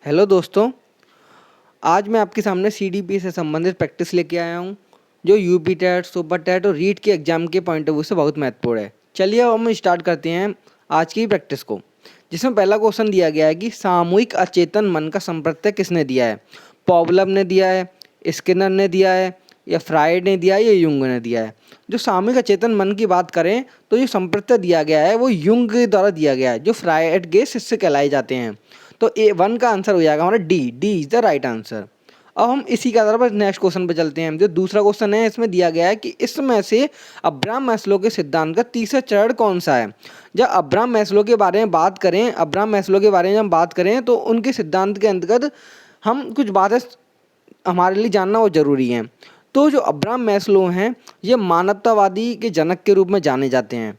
Hello दोस्तों, आज मैं आपके सामने सीडीपी से संबंधित प्रैक्टिस लेके आया हूँ जो यूपी टेट, सुपर टेट और रीट के एग्जाम के पॉइंट ऑफ व्यू से बहुत महत्वपूर्ण है। चलिए अब हम स्टार्ट करते हैं आज की प्रैक्टिस को, जिसमें पहला क्वेश्चन दिया गया है कि सामूहिक अचेतन मन का संप्रत्यय किसने दिया है। पॉवलव ने दिया है, स्किनर ने दिया है, या फ्राइड ने दिया है, या युंग ने दिया है। जो सामूहिक अचेतन मन की बात करें तो जो संप्रत्यय दिया गया है वो युंग के द्वारा दिया गया है, जो फ्राइड के शिष्य कहलाए जाते हैं। तो A1 का आंसर हो जाएगा हमारा D is the right answer. अब हम इसी के आधार पर नेक्स्ट क्वेश्चन पे चलते हैं। जो दूसरा क्वेश्चन है इसमें दिया गया है कि इसमें से अब्राहम मैस्लो के सिद्धांत का तीसरा चरण कौन सा है। जब अब्राहम मैस्लो के बारे में बात करें जब हम बात करें तो उनके सिद्धांत के अंतर्गत हम कुछ बातें हमारे लिए जानना वो जरूरी है। तो जो अब्राहम मैस्लो हैं ये मानवतावादी के जनक के रूप में जाने जाते हैं,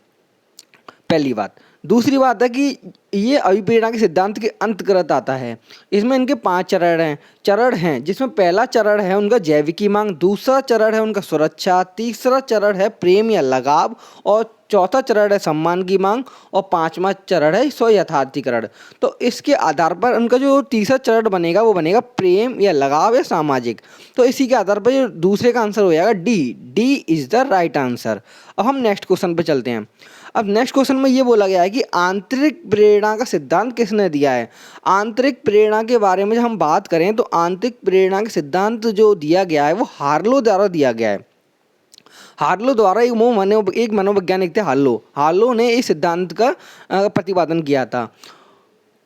पहली बात। दूसरी बात है कि ये अभिप्रेरणा के सिद्धांत के अंतर्गत आता है। इसमें इनके 5 चरण हैं जिसमें पहला चरण है उनका जैविकी मांग, दूसरा चरण है उनका सुरक्षा, तीसरा चरण है प्रेम या लगाव, और चौथा चरण है सम्मान की मांग, और पांचवा चरण है स्व यथार्थीकरण। तो इसके आधार पर उनका जो तीसरा चरण बनेगा वो बनेगा प्रेम या लगाव या सामाजिक। तो इसी के आधार पर जो दूसरे का आंसर हो जाएगा D is the right answer. अब हम नेक्स्ट क्वेश्चन पर चलते हैं। अब नेक्स्ट क्वेश्चन में ये बोला गया है कि आंतरिक प्रेरणा का सिद्धांत किसने दिया है। आंतरिक प्रेरणा के बारे में जब हम बात करें तो आंतरिक प्रेरणा के सिद्धांत जो दिया गया है वो हार्लो द्वारा दिया गया है। हार्लो द्वारा एक मनोवैज्ञानिक थे हार्लो ने इस सिद्धांत का प्रतिपादन किया था।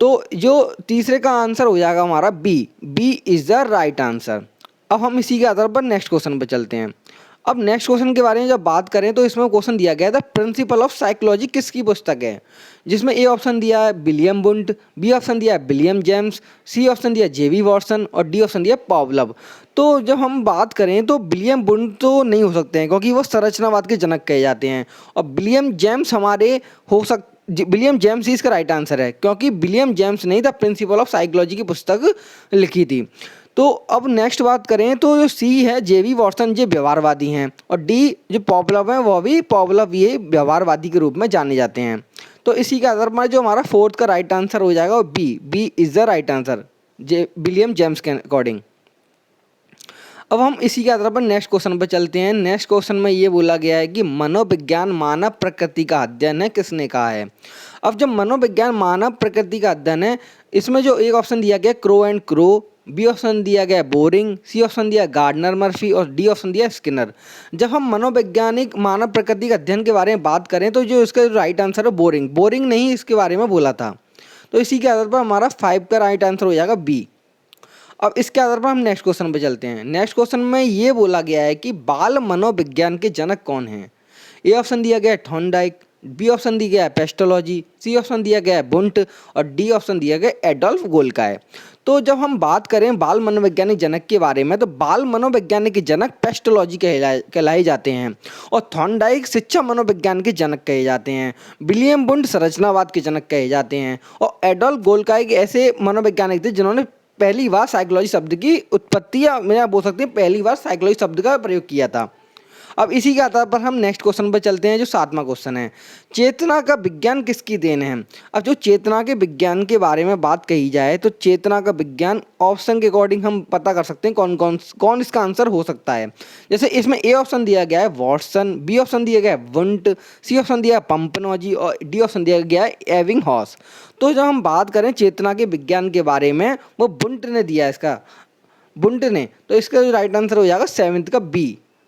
तो जो तीसरे का आंसर हो जाएगा हमारा B is the right answer. अब हम इसी के आधार पर नेक्स्ट क्वेश्चन पर चलते हैं। अब नेक्स्ट क्वेश्चन के बारे में जब बात करें तो इसमें क्वेश्चन दिया गया था प्रिंसिपल ऑफ साइकोलॉजी किसकी पुस्तक है। जिसमें ए ऑप्शन दिया है विलियम बुंट, बी ऑप्शन दिया है विलियम जेम्स, सी ऑप्शन दिया जेवी वॉटसन, और डी ऑप्शन दिया पॉवलव। तो जब हम बात करें तो विलियम बुंट तो नहीं हो सकते हैं क्योंकि वो संरचनावाद के जनक कहे जाते हैं, और विलियम जेम्स ही इसका राइट आंसर है क्योंकि विलियम जेम्स ने द प्रिंसिपल ऑफ साइकोलॉजी की पुस्तक लिखी थी। तो अब नेक्स्ट बात करें तो जो सी है जेवी वॉटसन ये व्यवहारवादी हैं, और डी जो पॉवलव है वो भी पॉवलव ये व्यवहारवादी के रूप में जाने जाते हैं। तो इसी के आधार पर जो हमारा फोर्थ का राइट आंसर हो जाएगा वो B is the right answer William James के अकॉर्डिंग। अब हम इसी के आधार पर नेक्स्ट क्वेश्चन पर चलते हैं। नेक्स्ट क्वेश्चन में ये बोला गया है कि मनोविज्ञान मानव प्रकृति का अध्ययन है, किसने कहा है। अब जब मनोविज्ञान मानव प्रकृति का अध्ययन है, इसमें जो एक ऑप्शन दिया गया Crow and Crow, B option दिया गया बोरिंग, सी ऑप्शन दिया गार्डनर मर्फी, और डी ऑप्शन दिया स्किनर। जब हम मनोवैज्ञानिक मानव प्रकृति के अध्ययन के बारे में बात करें तो जो इसका राइट आंसर है बोरिंग ने ही इसके बारे में बोला था। तो इसी के आधार पर हमारा 5 का राइट आंसर हो जाएगा बी। अब इसके आधार पर हम नेक्स्ट क्वेश्चन पे चलते हैं। नेक्स्ट क्वेश्चन में ये बोला गया है कि बाल मनोविज्ञान के जनक कौन हैं। ए ऑप्शन दिया गया है थॉर्नडाइक, बी ऑप्शन दिया गया है पेस्टोलॉजी, सी ऑप्शन दिया गया है बुंट, और डी ऑप्शन दिया गया है एडोल्फ गोल्काय। तो जब हम बात करें बाल मनोवैज्ञानिक जनक के बारे में तो बाल मनोवैज्ञानिक के जनक पेस्टोलॉजी कहलाए जाते हैं, और थॉर्नडाइक शिक्षा मनोविज्ञान के जनक कहे जाते हैं, विलियम बुंट संरचनावाद के जनक कहे जाते हैं, और एडोल्फ गोल्काय ऐसे मनोवैज्ञानिक थे जिन्होंने पहली बार साइकोलॉजी शब्द की उत्पत्ति या मैं बोल सकते हैं पहली बार साइकोलॉजी शब्द का प्रयोग किया था। अब इसी के आधार पर हम नेक्स्ट क्वेश्चन पर चलते हैं जो 7वां क्वेश्चन है, चेतना का विज्ञान किसकी देन है। अब जो चेतना के विज्ञान के बारे में बात कही जाए तो चेतना का विज्ञान ऑप्शन के अकॉर्डिंग हम पता कर सकते हैं कौन इसका आंसर हो सकता है। जैसे इसमें ए ऑप्शन दिया गया है वॉटसन, बी ऑप्शन दिया गया है वुंट, सी ऑप्शन दिया है पंपनोजी, और डी ऑप्शन दिया गया है एविंगहॉस। तो जब हम बात करें चेतना के विज्ञान के बारे में वो बुंट ने दिया है, तो इसका जो राइट आंसर हो जाएगा 7th का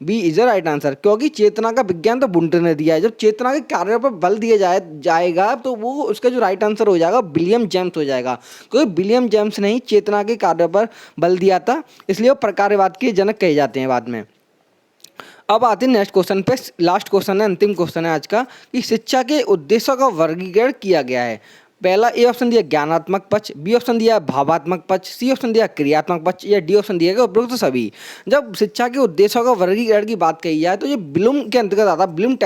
B is the right answer, क्योंकि चेतना का विज्ञान तो बुंट ने दिया है। जब चेतना के कार्य पर बल दिया जाएगा तो वो उसका जो राइट आंसर हो जाएगा विलियम जेम्स हो जाएगा, क्योंकि विलियम जेम्स ने ही चेतना के कार्य पर बल दिया था, इसलिए वो प्रकार्यवाद के जनक कहे जाते हैं बाद में। अब आते हैं नेक्स्ट क्वेश्चन पे। लास्ट क्वेश्चन है, अंतिम क्वेश्चन है आज का, कि शिक्षा के उद्देश्यों का वर्गीकरण किया गया है। पहला ए ऑप्शन दिया ज्ञानात्मक पक्ष, बी ऑप्शन दिया भावात्मक पक्ष, सी ऑप्शन दिया क्रियात्मक पक्ष, या डी ऑप्शन दिया गया उपरोक्त सभी। जब शिक्षा के उद्देश्यों का वर्गीकरण की बात कही जाए तो ये ब्लूम के अंतर्गत आता है, ब्लूम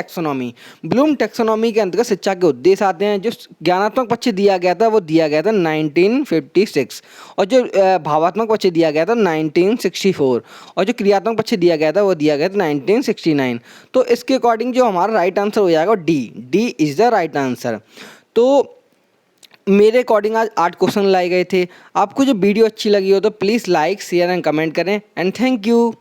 टैक्सोनॉमी के अंतर्गत शिक्षा के उद्देश्य आते हैं। जो ज्ञानात्मक पक्ष दिया गया था वो दिया गया था 1956, और जो भावात्मक पक्ष दिया गया था 1964, और जो क्रियात्मक पक्ष दिया गया था वो दिया गया था 1969। तो इसके अकॉर्डिंग जो हमारा राइट आंसर हो जाएगा D is the right answer. तो मेरे अकॉर्डिंग आज 8 क्वेश्चन लाए गए थे। आपको जो वीडियो अच्छी लगी हो तो please like share and comment करें एंड थैंक यू।